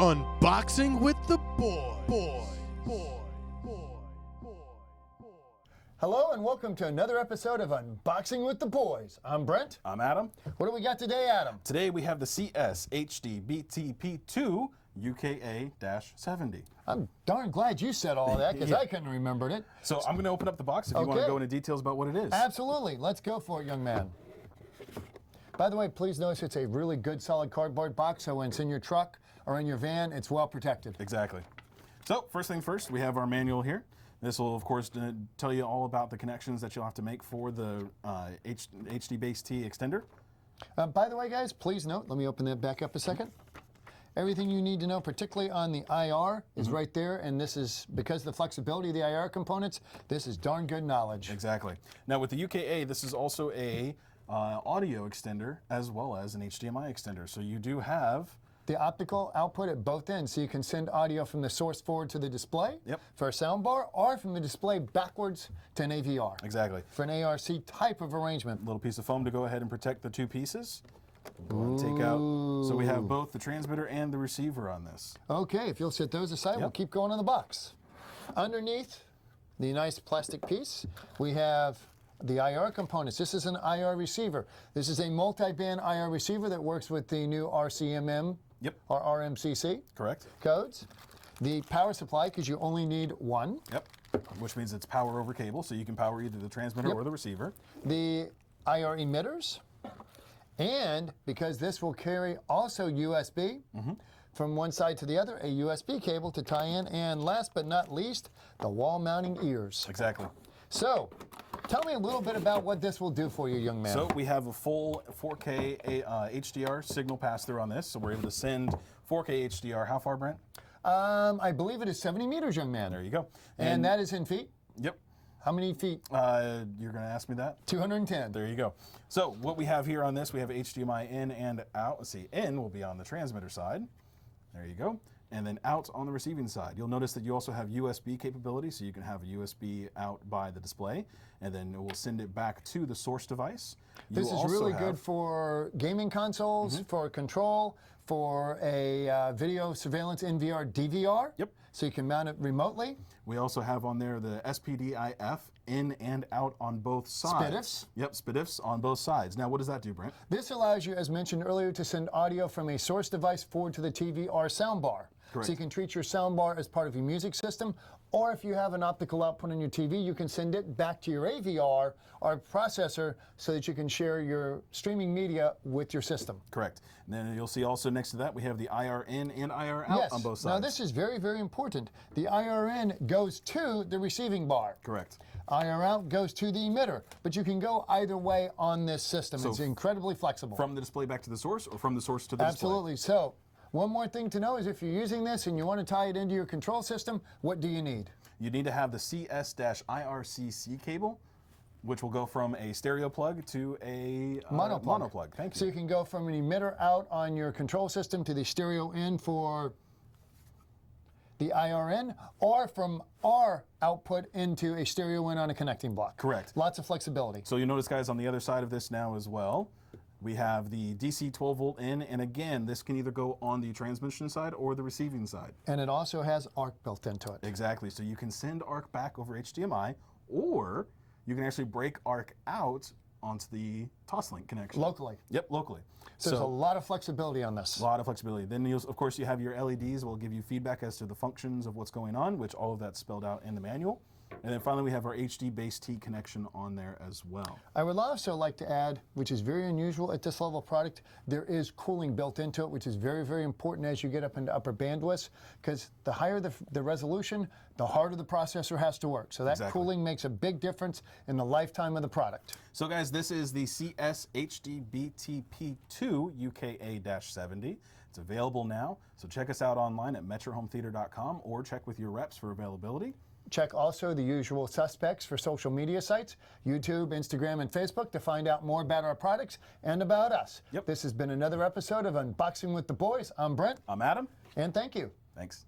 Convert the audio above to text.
Unboxing with the Boys. Hello and welcome to another episode of Unboxing with the Boys. I'm Brent. I'm Adam. What do we got today, Adam? Today we have the CS HD BTP2 UKA-70. I'm darn glad you said all that because Yeah. I couldn't remember it. So I'm going to open up the box if you want to go into details about what it is. Absolutely. Let's go for it, young man. By the way, please notice it's a really good solid cardboard box, so when it's in your truck or in your van, it's well protected. Exactly. So first thing first, we have our manual here. This will, of course, tell you all about the connections that you'll have to make for the HD Base T extender. By the way, guys, please note, let me open that back up a second. Everything you need to know, particularly on the IR, is right there, and this is, because of the flexibility of the IR components, this is darn good knowledge. Exactly. Now with the UKA, this is also a audio extender as well as an HDMI extender. So you do have the optical output at both ends, so you can send audio from the source forward to the display for a soundbar, or from the display backwards to an AVR. Exactly. For an ARC type of arrangement. Little piece of foam to go ahead and protect the two pieces. Go ahead and take out. So we have both the transmitter and the receiver on this. Okay, if you'll set those aside, we'll keep going on the box. Underneath the nice plastic piece, we have the IR components. This is an IR receiver. This is a multi-band IR receiver that works with the new RCMM or RMCC codes. The power supply, because you only need one. Which means it's power over cable, so you can power either the transmitter or the receiver. The IR emitters. And because this will carry also USB from one side to the other, a USB cable to tie in. And last but not least, the wall mounting ears. Exactly. So, tell me a little bit about what this will do for you, young man. So we have a full 4K HDR signal pass-through on this, so we're able to send 4K HDR. How far, Brent? I believe it is 70 meters, young man. There you go. And that is in feet? Yep. How many feet? You're going to ask me that? 210. There you go. So what we have here on this, we have HDMI in and out. Let's see, in will be on the transmitter side. There you go. And then out on the receiving side. You'll notice that you also have USB capability, so you can have a USB out by the display, and then it will send it back to the source device. This is really good for gaming consoles, for control, for a video surveillance NVR DVR. So you can mount it remotely. We also have on there the SPDIF in and out on both sides. SPDIFs? SPDIFs on both sides. Now, what does that do, Brent? This allows you, as mentioned earlier, to send audio from a source device forward to the TV or soundbar. So you can treat your soundbar as part of your music system, or if you have an optical output on your TV, you can send it back to your AVR or processor so that you can share your streaming media with your system. Correct. And then you'll see also next to that we have the IR in and IR out on both sides. Now this is very, very important. The IR in goes to the receiving bar. Correct. IR out goes to the emitter, but you can go either way on this system. So it's incredibly flexible. From the display back to the source, or from the source to the display? Absolutely. So one more thing to know is if you're using this and you want to tie it into your control system, what do you need? You need to have the CS-IRCC cable, which will go from a stereo plug to a monoplug. Thank you. So you can go from an emitter out on your control system to the stereo in for the IRN, or from our output into a stereo in on a connecting block. Correct. Lots of flexibility. So you notice, guys, on the other side of this now as well, we have the DC 12 volt in, and again, this can either go on the transmission side or the receiving side. And it also has ARC built into it. Exactly, so you can send ARC back over HDMI, or you can actually break ARC out onto the Toslink connection. Locally. Yep, locally. So there's a lot of flexibility on this. A lot of flexibility. Then, of course, you have your LEDs will give you feedback as to the functions of what's going on, which all of that's spelled out in the manual. And then finally, we have our HD Base T connection on there as well. I would also like to add, which is very unusual at this level of product, there is cooling built into it, which is very, very important as you get up into upper bandwidths, because the higher the resolution, the harder the processor has to work. So that cooling makes a big difference in the lifetime of the product. So guys, this is the CS HD BTP2 UKA-70. It's available now, so check us out online at metrohometheater.com or check with your reps for availability. Check also the usual suspects for social media sites, YouTube, Instagram, and Facebook to find out more about our products and about us. This has been another episode of Unboxing with the Boys. I'm Brent. I'm Adam. And thank you. Thanks.